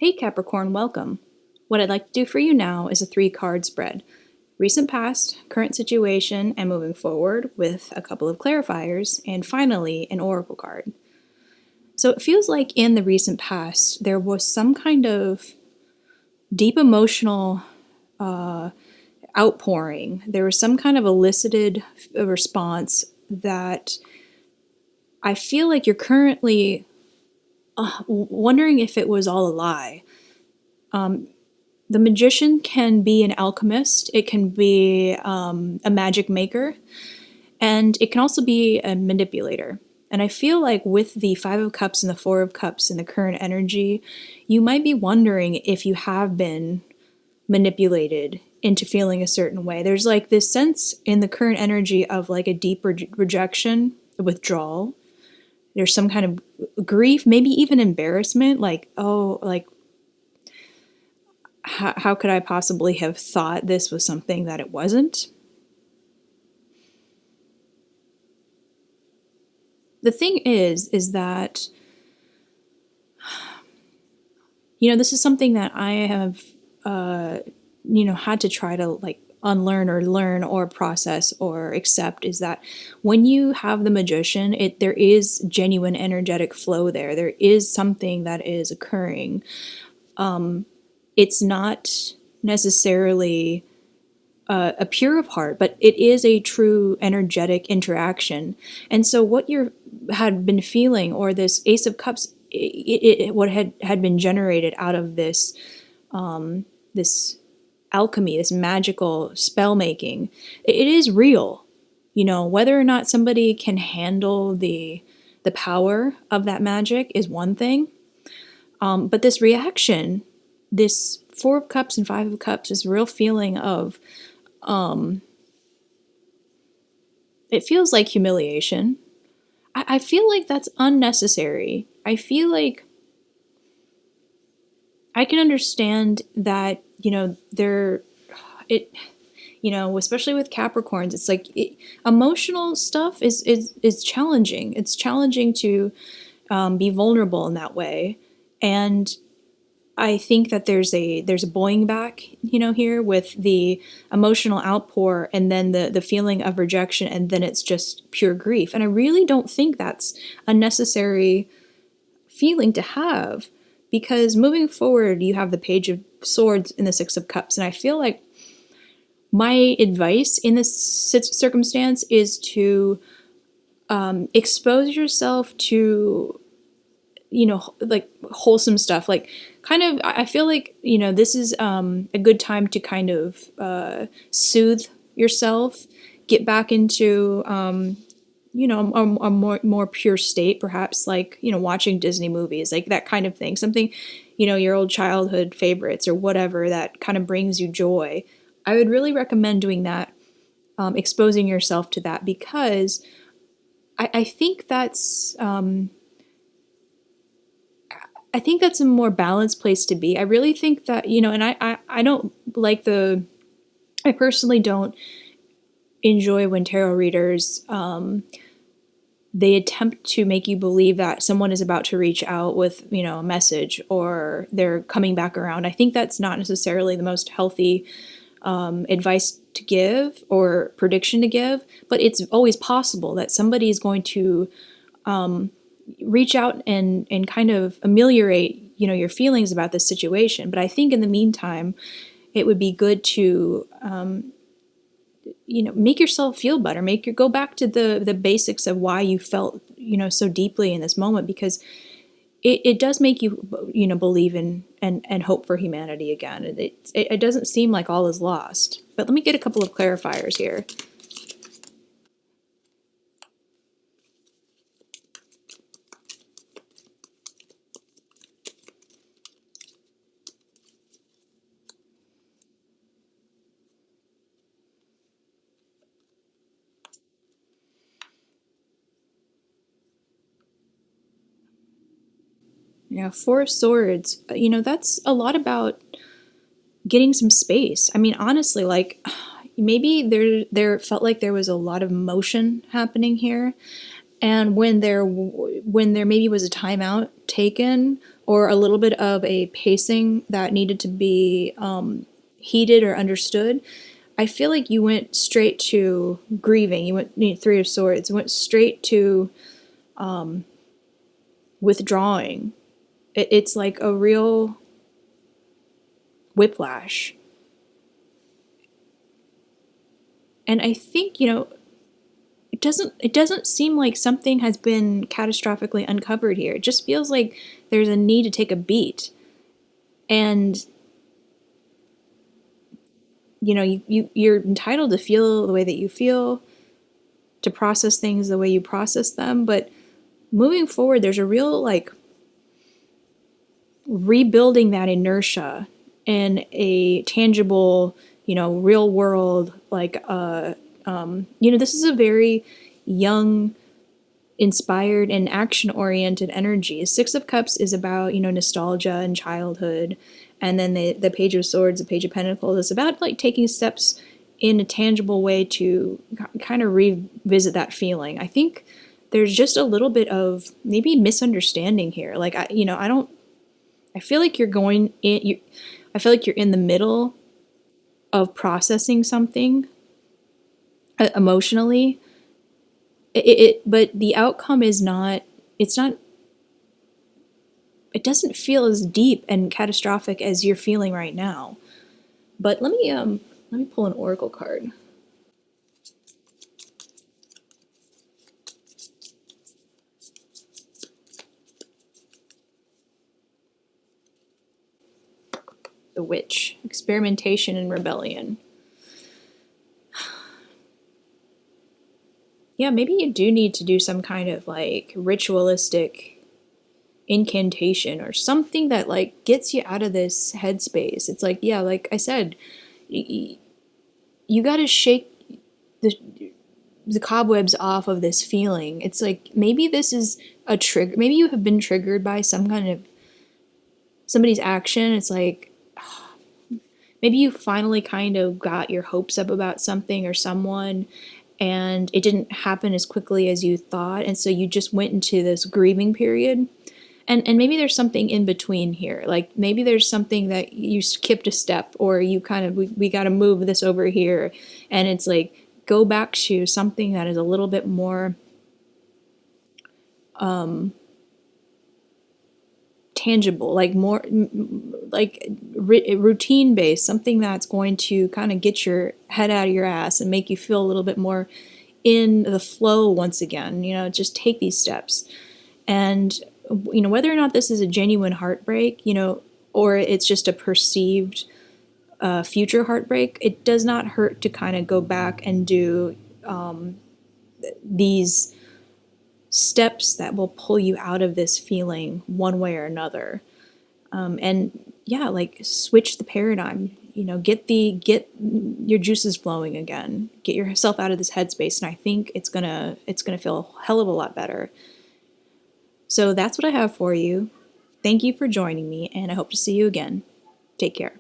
Hey Capricorn, welcome. What I'd like to do for you now is a 3-card spread. Recent past, current situation, and moving forward with a couple of clarifiers, and finally an oracle card. So it feels like in the recent past there was some kind of deep emotional outpouring. There was some kind of elicited response that I feel like you're currently wondering if it was all a lie. The magician can be an alchemist, it can be a magic maker, and it can also be a manipulator. And I feel like with the Five of Cups and the Four of Cups and the current energy, you might be wondering if you have been manipulated into feeling a certain way. There's like this sense in the current energy of like a deep rejection, a withdrawal. There's some kind of grief, maybe even embarrassment, like, oh, like, how could I possibly have thought this was something that it wasn't? The thing is that, this is something that I have, had to try to like unlearn or learn or process or accept, is that when you have the magician, there is genuine energetic flow there. There is something that is occurring. It's not necessarily a pure of heart, but it is a true energetic interaction. And so what you had been feeling, or this Ace of Cups, what had been generated out of this this alchemy, this magical spell making, it is real. Whether or not somebody can handle the power of that magic is one thing, but this reaction, this Four of Cups and Five of Cups, is a real feeling of, it feels like humiliation. I feel like that's unnecessary. I feel like I can understand that, especially with Capricorns, it's like emotional stuff is challenging. It's challenging to be vulnerable in that way. And I think that there's a boing back, here with the emotional outpour and then the feeling of rejection, and then it's just pure grief. And I really don't think that's a necessary feeling to have, because moving forward, you have the Page of Swords and the Six of Cups. And I feel like my advice in this circumstance is to expose yourself to, like wholesome stuff. Like, kind of, I feel like, this is a good time to kind of soothe yourself, get back into, a more pure state, perhaps, like, watching Disney movies, like that kind of thing. Something, your old childhood favorites or whatever that kind of brings you joy. I would really recommend doing that, exposing yourself to that, because I think that's I think that's a more balanced place to be. I really think that, and I don't like I personally don't enjoy when tarot readers, they attempt to make you believe that someone is about to reach out with, a message, or they're coming back around. I think that's not necessarily the most healthy advice to give or prediction to give, but it's always possible that somebody is going to reach out and kind of ameliorate, your feelings about this situation. But I think in the meantime, it would be good to, make yourself feel better, go back to the basics of why you felt, so deeply in this moment, because it does make you, believe in and hope for humanity again. It doesn't seem like all is lost. But let me get a couple of clarifiers here. Four of Swords, that's a lot about getting some space. I mean, honestly, like, maybe there felt like there was a lot of motion happening here, and when there maybe was a timeout taken, or a little bit of a pacing that needed to be heeded or understood, I feel like you went straight to grieving. You went Three of Swords. You went straight to withdrawing. It's like a real whiplash. And I think, it doesn't seem like something has been catastrophically uncovered here. It just feels like there's a need to take a beat. And you're entitled to feel the way that you feel, to process things the way you process them, but moving forward, there's a real like rebuilding that inertia in a tangible, real world, like this is a very young, inspired, and action-oriented energy. Six of Cups is about, nostalgia and childhood. And then the Page of Swords, the Page of Pentacles, is about like taking steps in a tangible way to kind of revisit that feeling. I think there's just a little bit of maybe misunderstanding here. Like, I feel like I feel like you're in the middle of processing something emotionally. But the outcome is not, it doesn't feel as deep and catastrophic as you're feeling right now. But let me pull an oracle card. The Witch, experimentation and rebellion. Yeah, maybe you do need to do some kind of like ritualistic incantation or something that like gets you out of this headspace. It's like, yeah, like I said, you got to shake the cobwebs off of this feeling. It's like maybe this is a trigger. Maybe you have been triggered by some kind of somebody's action. It's like maybe you finally kind of got your hopes up about something or someone, and it didn't happen as quickly as you thought, and so you just went into this grieving period. And maybe there's something in between here. Like maybe there's something that you skipped a step, or you kind of, we got to move this over here. And it's like, go back to something that is a little bit more tangible, like more like routine based, something that's going to kind of get your head out of your ass and make you feel a little bit more in the flow once again. Just take these steps. And whether or not this is a genuine heartbreak, or it's just a perceived future heartbreak, it does not hurt to kind of go back and do these steps that will pull you out of this feeling one way or another. And yeah, like switch the paradigm, get your juices flowing again, get yourself out of this headspace. And I think it's gonna feel a hell of a lot better. So that's what I have for you. Thank you for joining me, and I hope to see you again. Take care.